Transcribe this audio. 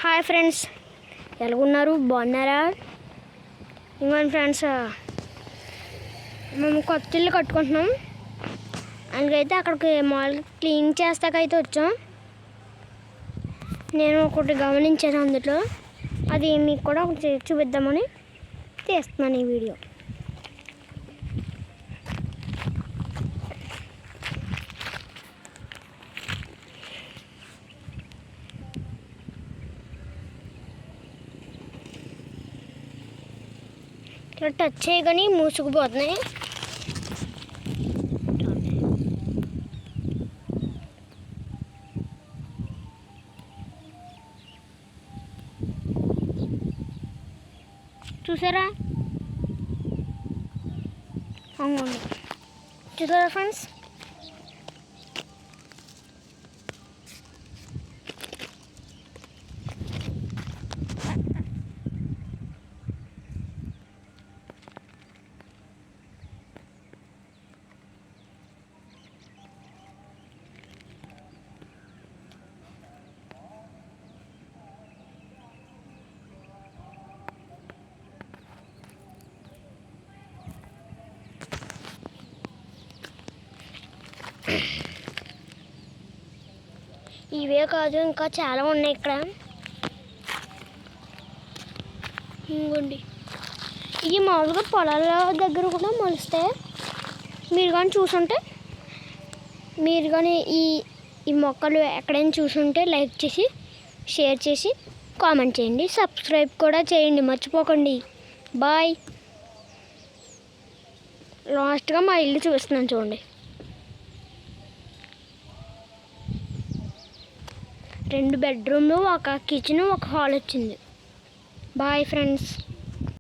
Hi friends, ఎలాగున్నారు? బాగున్నారా? ఇంకోండి friends, మేము కొత్త ఇల్లు కట్టుకుంటున్నాం. అందుకైతే అక్కడికి మామూలుగా క్లీన్ చేస్తాకైతే వచ్చాం. నేను ఒకటి గమనించాను అందులో, అది మీకు కూడా ఒకటి చూపిద్దామని తీస్తున్నాను ఈ వీడియో. ఇలా టచ్ చేయగానే మూసుకుపోతున్నాయి. చూసారా? అవునండి, చూసారా ఫ్రెండ్స్? ఇవే కాదు, ఇంకా చాలా ఉన్నాయి ఇక్కడ. ఇంకోండి, ఇవి మామూలుగా పొలాల దగ్గర కూడా మొలుస్తాయి. మీరు కానీ చూసుంటే, మీరు కానీ ఈ మొక్కలు ఎక్కడైనా చూసుంటే లైక్ చేసి, షేర్ చేసి, కామెంట్ చేయండి. సబ్స్క్రైబ్ కూడా చేయండి, మర్చిపోకండి. బాయ్. లాస్ట్గా మా ఇల్లు చూస్తున్నాను చూడండి. 2 బెడ్రూమ్లు, ఒక కిచెన్, ఒక హాల్ వచ్చింది. Bye friends.